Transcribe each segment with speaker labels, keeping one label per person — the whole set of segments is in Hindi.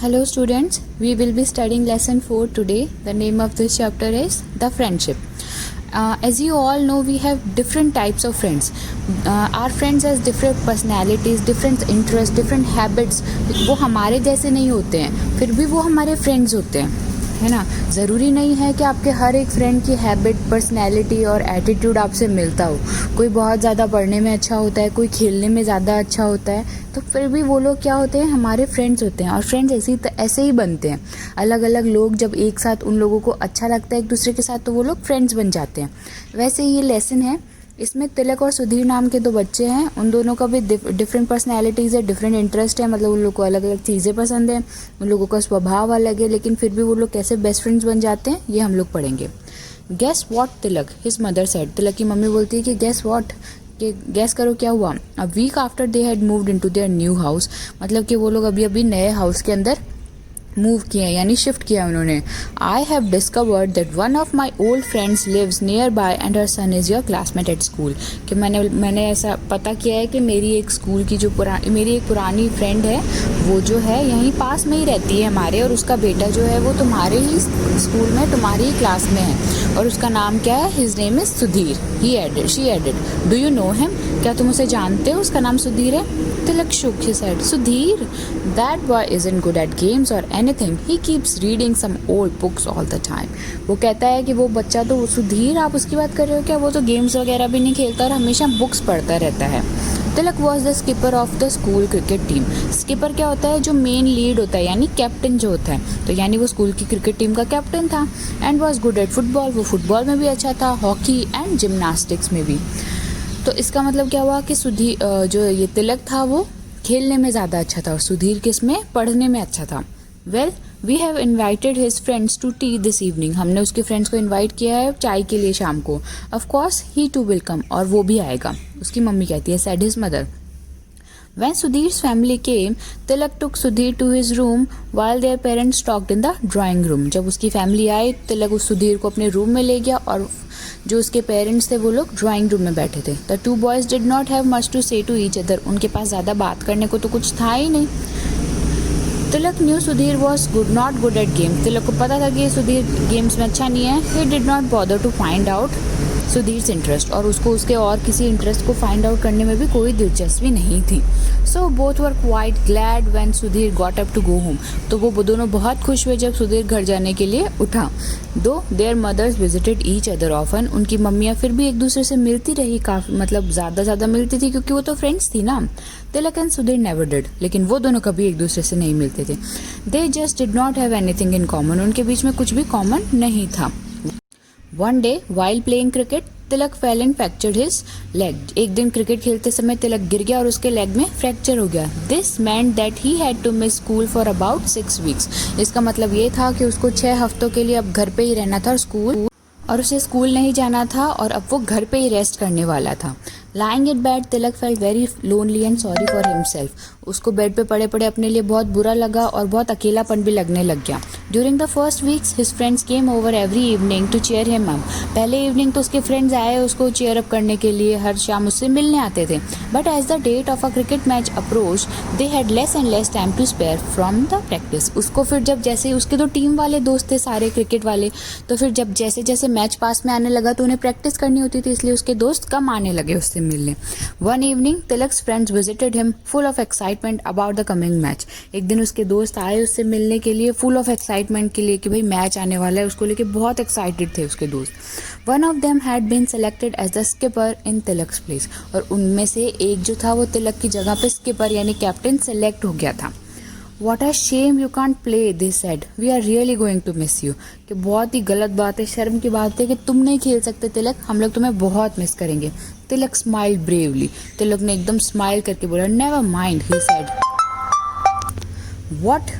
Speaker 1: Hello students, we will be studying lesson 4 today. The name of this chapter is The Friendship. As you all know, we have different types of friends. Our friends has different personalities, different interests, different habits. वो हमारे जैसे नहीं होते हैं, फिर भी वो हमारे friends होते हैं, है ना. ज़रूरी नहीं है कि आपके हर एक फ्रेंड की हैबिट, पर्सनैलिटी और एटीट्यूड आपसे मिलता हो. कोई बहुत ज़्यादा पढ़ने में अच्छा होता है, कोई खेलने में ज़्यादा अच्छा होता है, तो फिर भी वो लोग क्या होते हैं, हमारे फ्रेंड्स होते हैं. और फ्रेंड्स ऐसे ही बनते हैं. अलग अलग लोग जब एक साथ उन लोगों को अच्छा लगता है एक दूसरे के साथ, तो वो लोग फ्रेंड्स बन जाते हैं. वैसे ये लेसन है. इसमें तिलक और सुधीर नाम के दो बच्चे हैं. उन दोनों का भी डिफरेंट पर्सनैलिटीज़ है, डिफरेंट इंटरेस्ट है. मतलब उन लोग को अलग अलग चीज़ें पसंद हैं, उन लोगों का स्वभाव अलग है, लेकिन फिर भी वो लोग कैसे बेस्ट फ्रेंड्स बन जाते हैं ये हम लोग पढ़ेंगे. Guess what Tilak, his mother said. Tilak की मम्मी बोलती है कि गेस वॉट, कि गैस करो क्या हुआ. A week after they had moved into their new house. मतलब कि वो लोग अभी अभी नए हाउस के अंदर मूव किए हैं, यानी शिफ्ट किया उन्होंने. I have discovered that one of my old friends lives nearby and her son is your classmate at school. कि मैंने ऐसा पता किया है कि मेरी एक स्कूल की मेरी एक पुरानी फ्रेंड है, वो जो है यहीं पास में ही रहती है हमारे, और उसका बेटा जो है वो तुम्हारे ही स्कूल में, तुम्हारी ही क्लास में है, और उसका नाम क्या है, his name is Sudhir. She added, do you know him. क्या तुम उसे जानते हो, उसका नाम सुधीर है. तिलक shook his head. Sudhir, that boy isn't good at games or anything. He keeps reading some old books all the time. वो कहता है कि वो बच्चा, तो सुधीर आप उसकी बात कर रहे हो क्या, वो तो गेम्स वगैरह भी नहीं खेलता और हमेशा बुक्स पढ़ता रहता है. Tilak was the skipper of the school cricket team. Skipper क्या होता है, जो मेन लीड होता है, यानी कैप्टन जो होता है, तो यानी वो स्कूल की क्रिकेट टीम का कैप्टन था. And was good at football. वो फुटबॉल में भी अच्छा था, हॉकी एंड जिमनास्टिक्स में भी. तो इसका मतलब क्या हुआ कि जो ये तिलक था वो खेलने में ज़्यादा अच्छा था, और सुधीर किस में, पढ़ने में अच्छा था. Well, we have invited his friends to tea this evening. हमने उसके फ्रेंड्स को इन्वाइट किया है चाय के लिए शाम को. Of course he too will come, और वो भी आएगा, उसकी मम्मी कहती है, said his mother. When Sudhir's family came, Tilak took Sudhir to his room while their parents talked in the drawing room. जब उसकी फैमिली आई, तिलक उस सुधीर को अपने रूम में ले गया, और जो उसके पेरेंट्स थे वो लोग ड्राइंग रूम में बैठे थे. The two boys did not have much to say to each other. उनके पास ज़्यादा बात करने को तो कुछ था ही नहीं. Tilak knew Sudhir was not good at game. Tilak को पता था कि सुधीर गेम्स में अच्छा नहीं है. He did not bother to find out Sudhir's interest, और उसको उसके और किसी इंटरेस्ट को फाइंड आउट करने में भी कोई दिलचस्पी नहीं थी. So both were quite glad when Sudhir got up to go home. तो वो दोनों बहुत खुश हुए जब सुधीर घर जाने के लिए उठा. Though their mothers visited each other often. उनकी मम्मियाँ फिर भी एक दूसरे से मिलती रही, काफ़ी मतलब ज़्यादा मिलती थी, क्योंकि वो तो फ्रेंड्स थी ना. तिलक एंड सुधीर नेवर डिड, लेकिन वो दोनों कभी एक दूसरे से नहीं मिलते थे. They just did not have anything in common. उनके बीच में कुछ भी कॉमन नहीं था. One day while playing cricket, Tilak fail and fractured his leg. एक दिन क्रिकेट खेलते समय तिलक गिर गया और उसके लेग में फ्रैक्चर हो गया. This meant that he had to miss school for about 6 weeks. इसका मतलब ये था कि उसको 6 हफ्तों के लिए अब घर पे ही रहना था, और उसे स्कूल नहीं जाना था, और अब वो घर पे ही रेस्ट करने वाला था. Lying at bed, Tilak felt very lonely and sorry for himself. उसको बेड पे पड़े पड़े अपने लिए बहुत बुरा लगा, और बहुत अकेलापन भी लगने लग गया. During the first weeks his friends came over every evening to cheer him up. पहले इवनिंग तो उसके फ्रेंड्स आए उसको चीयर अप करने के लिए, हर शाम उससे मिलने आते थे. But as the date of a cricket match approach, they had less and less time to spare from the practice. उसको फिर जब जैसे उसके तो टीम वाले दोस्त थे सारे क्रिकेट वाले, तो फिर जब जैसे जैसे मैच पास में आने लगा तो उन्हें प्रैक्टिस करनी होती थी, इसलिए उसके दोस्त कम आने लगे उससे मिलने. One evening Tilak's friends visited him full of excitement about the coming match. एक दिन उसके दोस्त आए उससे मिलने के लिए, फुल ऑफ एक्साइटमेंट के लिए, कि भाई मैच आने वाला है, उसको लेके बहुत एक्साइटेड थे उसके दोस्त. One of them had been selected as the skipper in Tilak's place. और उनमें से एक जो था वो तिलक की जगह पे स्किपर यानी कैप्टन सेलेक्ट हो गया था. What a shame you can't play, they said. We are really going to miss you. कि बहुत ही गलत बात है, शर्म की बात है कि तुम नहीं खेल सकते तिलक, हम लोग तुम्हें बहुत मिस करेंगे. तिलक स्माइल्ड ब्रेवली. तिलक ने एकदम स्माइल करके बोला, never mind, he said. What?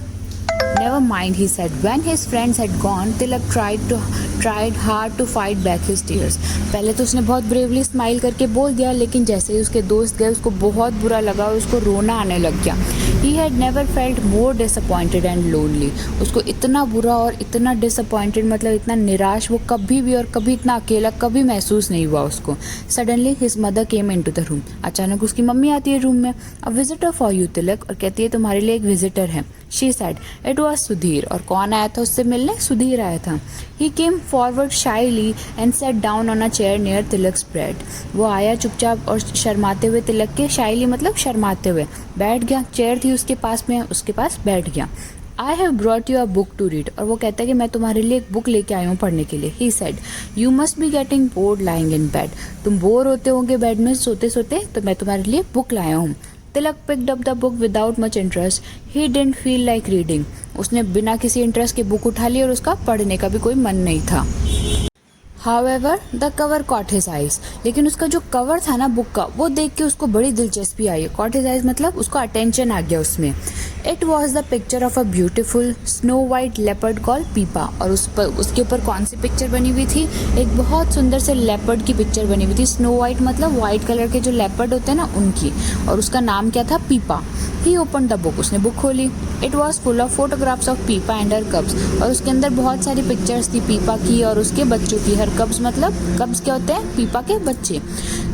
Speaker 1: Never mind, he said. When his friends had gone, Tilak tried hard to fight back his tears. पहले तो उसने बहुत ब्रेवली स्माइल करके बोल दिया, लेकिन जैसे ही उसके दोस्त गए उसको बहुत बुरा लगा और उसको रोना आने लग गया. He had never felt more disappointed and lonely. उसको इतना बुरा और इतना disappointed मतलब इतना निराश वो कभी भी और कभी इतना अकेला कभी महसूस नहीं हुआ उसको. Suddenly his mother came into the room. अचानक उसकी मम्मी आती है रूम में. A visitor for you, Tilak, और कहती है तुम्हारे लिए एक विजिटर है. She said it was Sudhir. और कौन आया था उससे मिलने? सुधीर आया था। He came forward shyly and sat down on a chair near Tilak's bed. वो आया चुपचाप और शर्माते हुए तिलक के, शाइली मतलब शर्माते हुए, बैठ गया। चेयर थी उसके पास में, उसके पास बैठ गया। I have brought you a book to read. और वो कहता है कि मैं तुम्हारे लिए एक बुक लेके आया हूँ पढ़ने के लिए। He said you must be getting bored lying in bed. तुम बोर होते होंगे बेड में सोते सोते, तो मैं तुम्हारे लिए बुक लाया हूँ। Tilak picked up the book without much interest. He didn't feel like reading. उसने बिना किसी इंटरेस्ट के बुक उठा ली और उसका पढ़ने का भी कोई मन नहीं था। However, the cover caught his eyes. लेकिन उसका जो कवर था ना बुक का, वो देख के उसको बड़ी दिलचस्पी आई। Caught his eyes मतलब उसका अटेंशन आ गया उसमें। It was the picture of a beautiful snow white leopard called पीपा। और उसके ऊपर कौन सी पिक्चर बनी हुई थी? एक बहुत सुंदर से लेपर्ड की पिक्चर बनी हुई थी। स्नो वाइट मतलब वाइट कलर के जो लेपर्ड होते हैं ना, उनकी। और उसका नाम क्या था? पीपा। ही ओपन द बुक। उसने बुक खोली। It was full of photographs of पीपा एंड हर कब्स। और उसके अंदर बहुत सारी पिक्चर्स थी पीपा की और उसके बच्चों की। हर कब्स मतलब, कब्स क्या होते हैं? पीपा के बच्चे।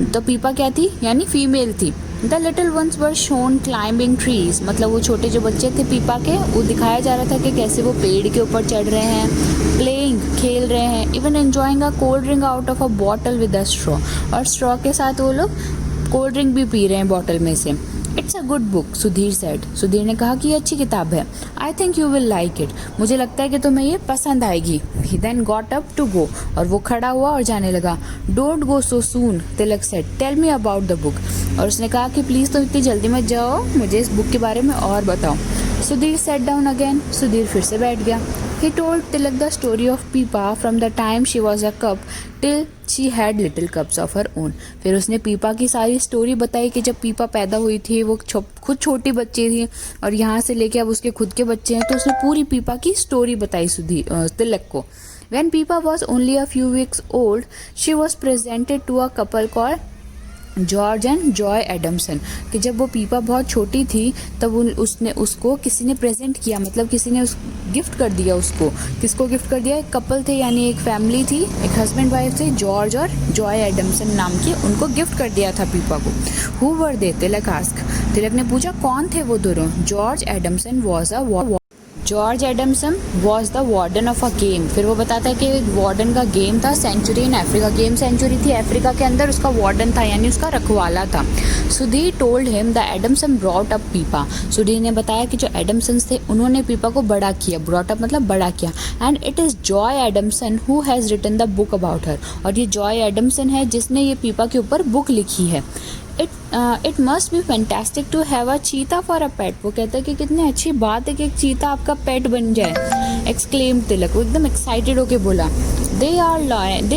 Speaker 1: तो पीपा क्या थी? यानी फीमेल थी। The little ones were shown climbing trees. मतलब वो छोटे जो बच्चे थे पीपा के, वो दिखाया जा रहा था कि कैसे वो पेड़ के ऊपर चढ़ रहे हैं, प्लेइंग खेल रहे हैं, even enjoying a cold drink out of a bottle with a straw. और स्ट्रॉ के साथ वो लोग कोल्ड ड्रिंक भी पी रहे हैं बॉटल में से। It's a good book, Sudhir said. Sudhir ने कहा कि ये अच्छी किताब है। I think you will like it. मुझे लगता है कि तुम्हें ये पसंद आएगी। He then got up to go. और वो खड़ा हुआ और जाने लगा। Don't go so soon, Tilak said. Tell me about the book. और उसने कहा कि प्लीज़ तुम इतनी जल्दी मत जाओ, मुझे इस बुक के बारे में और बताओ। Sudhir set down again. Sudhir फिर से बैठ गया। He told Tilak the story of Peepa from the time she was a cub till she had little cubs of her own. फिर उसने पीपा की सारी स्टोरी बताई कि जब पीपा पैदा हुई थी वो खुद छोटी बच्ची थी और यहाँ से लेके अब उसके खुद के बच्चे हैं। तो उसने पूरी पीपा की स्टोरी बताई तिलक को। When Peepa was only a few weeks old, she was presented to a couple called George and Joy Adamson. कि जब वो पीपा बहुत छोटी थी तब उसने उसको किसी ने प्रेजेंट किया, मतलब किसी ने उस गिफ्ट कर दिया उसको। किसको गिफ्ट कर दिया? एक कपल थे, यानी एक फैमिली थी, एक हस्बैंड वाइफ थे, जॉर्ज और जॉय एडमसन नाम के। उनको गिफ्ट कर दिया था पीपा को। Who were they? Tilak ask. तिलक ने पूछा कौन थे वो दोनों? George Adamson was a George Adamson was the warden of a game. फिर वो बताता है कि वार्डन का गेम था century in Africa. Game century थी अफ्रीका के अंदर, उसका वार्डन था यानी उसका रखवाला था। Sudhir told him the Adamson brought up Pippa. Sudhir ने बताया कि जो एडमसन्स थे उन्होंने पीपा को बड़ा किया। ब्रॉट अप मतलब बड़ा किया। And it is Joy Adamson who has written the book about her. और ये जॉय एडमसन है जिसने ये पीपा के ऊपर बुक लिखी है। It must be fantastic to have a cheetah for अ पेट। वो कहता है कि कितनी अच्छी बात है कि एक चीता आपका पेट बन जाए। एक्सक्लेम तिलक। वो एकदम एक्साइटेड होके बोला। They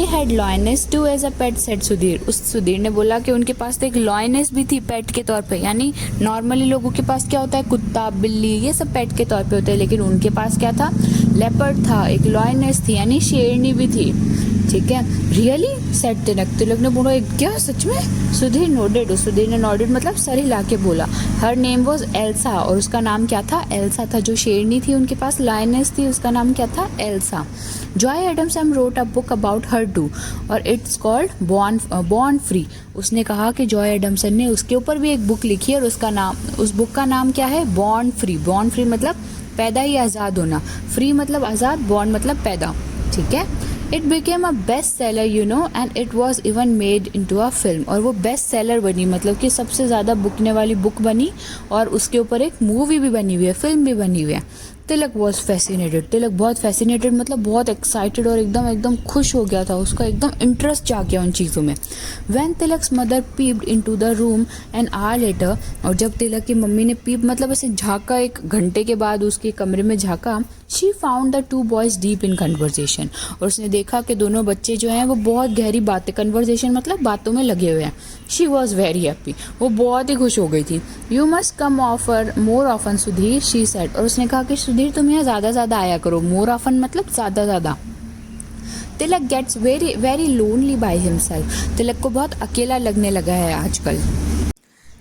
Speaker 1: had lioness too as a pet said Sudhir. उस सुधीर ने बोला कि उनके पास तो एक लॉयनेस भी थी पेट के तौर पे। यानी नॉर्मली लोगों के पास क्या होता है? कुत्ता, बिल्ली, ये सब पेट के तौर पे होते हैं, लेकिन उनके पास क्या था? लेपर्ड था, एक लॉयनेस थी यानी शेरनी भी थी। ठीक है। रियली सेड तिलक। तिलक ने बोला क्या सच में? सुधीर नोडेड। सुधीर ने नोडेड मतलब सर हिला के बोला। Her name was Elsa. और उसका नाम क्या था? एल्सा था। जो शेरनी थी उनके पास लायनेस थी, उसका नाम क्या था? Elsa. Joy Adamson wrote a book about her too और इट्स कॉल्ड बॉर्न फ्री। उसने कहा कि जॉय एडमसन ने उसके ऊपर भी एक बुक लिखी है और उस बुक का नाम क्या है? Born free. बॉर्न फ्री मतलब पैदा ही आज़ाद होना, फ्री मतलब आज़ाद, बॉर्न मतलब पैदा। ठीक है। It became a best seller you know and it was even made into a film. और वो बेस्ट सेलर बनी, मतलब कि सबसे ज़्यादा बिकने वाली बुक बनी और उसके ऊपर एक मूवी भी बनी हुई है, फिल्म भी बनी हुई है। Tilak was fascinated. तिलक बहुत फैसिनेटेड मतलब बहुत एक्साइटेड और एकदम खुश हो गया था। उसका एकदम इंटरेस्ट जा गया उन चीज़ों में। When Tilak's mother peeped into the room an hour later. और जब तिलक की मम्मी ने पीप मतलब ऐसे झाँका, 1 घंटे के बाद उसके कमरे में झाँका। She found the 2 boys deep in conversation. और उसने देखा कि दोनों बच्चे जो हैं वो बहुत गहरी बातें, कन्वर्जेशन मतलब बातों में लगे हुए हैं। She was very happy. वो बहुत ही खुश हो गई थी। You must come offer more often Sudhir, she said. और उसने कहा कि सुधीर तुम यहाँ ज़्यादा आया करो। मोर ऑफन मतलब ज़्यादा। Tilak gets very very lonely by himself. Tilak को बहुत अकेला लगने लगा है आजकल।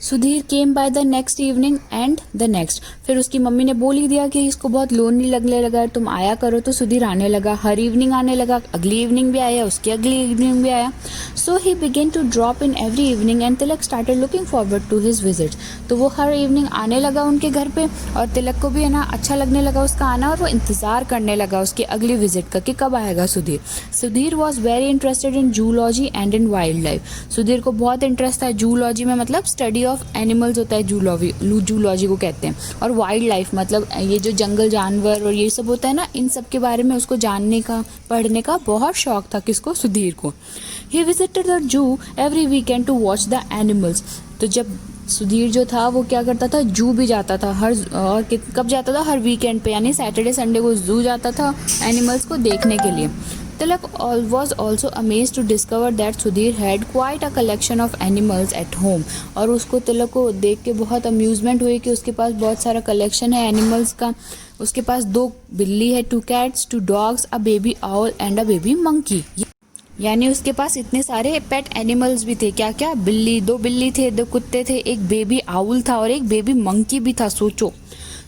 Speaker 1: Sudhir came by the next evening and the next. फिर उसकी मम्मी ने बोल ही दिया कि इसको बहुत लोनली लगने लगा है, तुम आया करो। तो सुधीर आने लगा, हर इवनिंग आने लगा, अगली इवनिंग भी आया, उसकी अगली इवनिंग भी आया। So he began to drop in every evening and Tilak started looking forward to his visits. तो वो हर इवनिंग आने लगा उनके घर पे और तिलक को भी है ना अच्छा लगने लगा उसका आना, और वो इंतज़ार करने लगा उसकी अगली विजिट का कि कब आएगा Sudhir. Sudhir was very interested in zoology and in wild life. Sudhir को बहुत इंटरेस्ट था जूलॉजी में, मतलब स्टडी ऑफ एनिमल्स होता है, जूलॉजी को कहते हैं, और वाइल्ड लाइफ मतलब ये जो जंगल जानवर और ये सब होता है ना, इन सब के बारे में उसको जानने का पढ़ने का बहुत शौक था। किसको? सुधीर को। He visited the zoo every weekend to watch the animals. तो जब सुधीर जो था वो क्या करता था, जू भी जाता था कब जाता था? हर वीकेंड पे, यानी सैटरडे संडे को जू जाता था एनिमल्स को देखने के लिए। Tilak was also amazed to discover that Sudhir had quite a collection of animals at home। और उसको तिलक को देख के बहुत अम्यूज़मेंट हुई कि उसके पास बहुत सारा कलेक्शन है एनिमल्स का। उसके पास 2 बिल्ली है, 2 cats, 2 dogs, a baby owl and a baby monkey। यानी उसके पास इतने सारे पेट एनिमल्स भी थे। क्या क्या? बिल्ली, 2 बिल्ली थे, 2 कुत्ते थे, एक बेबी आउल था और एक बेबी मंकी भी था। सोचो।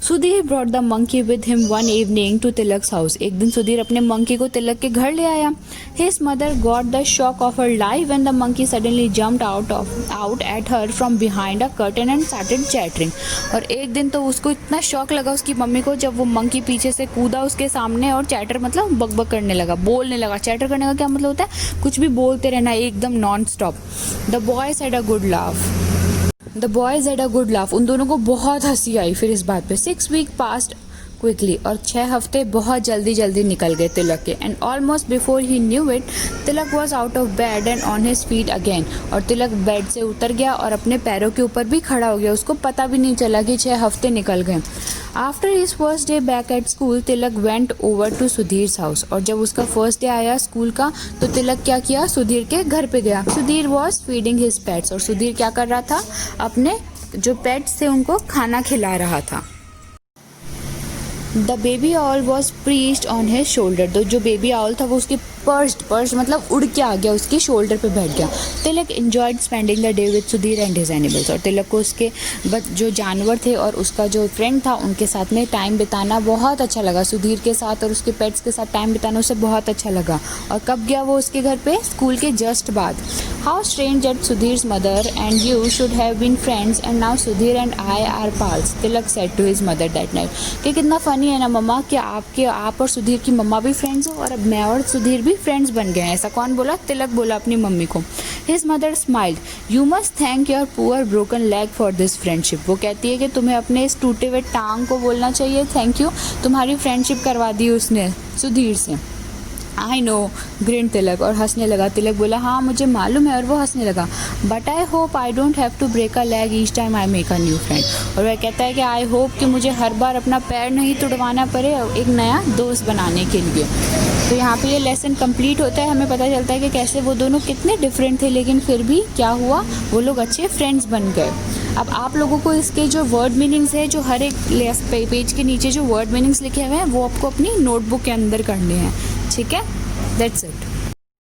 Speaker 1: Sudhir brought the monkey with him one evening to Tilak's house. एक दिन सुधीर अपने मंकी को तिलक के घर ले आया। His mother got the shock of her life when the monkey suddenly jumped out at her from behind a curtain and started chattering. और एक दिन तो उसको इतना शॉक लगा उसकी मम्मी को जब वो मंकी पीछे से कूदा उसके सामने और चैटर मतलब बकबक करने लगा, बोलने लगा। चैटर करने का क्या मतलब होता है? कुछ भी बोलते रहना एकदम non stop. The boys had a good laugh. उन दोनों को बहुत हंसी आई फिर इस बात पे। 6 weeks passed क्विकली, और 6 हफ्ते बहुत जल्दी निकल गए तिलक के। And almost before he knew it Tilak was out of bed and on his feet again. और तिलक बेड से उतर गया और अपने पैरों के ऊपर भी खड़ा हो गया। उसको पता भी नहीं चला कि 6 हफ्ते निकल गए। After his first day back at school Tilak went over to Sudhir house. और जब उसका फर्स्ट डे आया स्कूल का तो तिलक क्या किया? सुधीर के घर पे गया। Sudhir was feeding his pets. और सुधीर क्या कर रहा था? अपने जो पेट्स थे उनको खाना खिला रहा था। The baby owl was preached on his shoulder. तो जो बेबी आउल था वो उसके पर्च मतलब उड़ के आ गया, उसके शोल्डर पे बैठ गया। Tilak enjoyed spending the day with Sudhir and his animals. और तिलक को उसके जो जानवर थे और उसका जो फ्रेंड था उनके साथ में टाइम बिताना बहुत अच्छा लगा। सुधीर के साथ और उसके पेट्स के साथ टाइम बिताना उसे बहुत अच्छा लगा। और कब गया वो उसके घर पे? स्कूल के जस्ट बाद। How strange that Sudhir's mother and you should have been friends and now Sudhir and I are pals, Tilak said to his mother that night. कि कितना फनी है ना मम्मा कि आप और सुधीर की मम्मा भी फ्रेंड्स हो और अब मैं और सुधीर भी फ्रेंड्स बन गए हैं। ऐसा कौन बोला? तिलक बोला अपनी मम्मी को। His mother smiled. You must thank your poor broken leg for this friendship. वो कहती है कि तुम्हें अपने इस टूटे हुए टांग को बोलना चाहिए थैंक यू, तुम्हारी फ्रेंडशिप करवा दी उसने सुधीर से। आई नो, ग्रीन तिलक, और हंसने लगा। तिलक बोला हाँ मुझे मालूम है, और वो हंसने लगा। But I hope I don't have to break a leg each time I make a new friend. और वह कहता है कि आई होप कि मुझे हर बार अपना पैर नहीं तुड़वाना पड़े एक नया दोस्त बनाने के लिए। तो यहाँ पे ये लेसन कंप्लीट होता है। हमें पता चलता है कि कैसे वो दोनों कितने डिफरेंट थे लेकिन फिर भी क्या हुआ, वो लोग अच्छे फ्रेंड्स बन गए। अब आप लोगों को इसके जो वर्ड मीनिंग्स है, जो हर एक पेज के नीचे जो वर्ड मीनिंग्स लिखे हुए हैं वो आपको अपनी नोटबुक के अंदर करने हैं। ठीक है, दैट्स इट।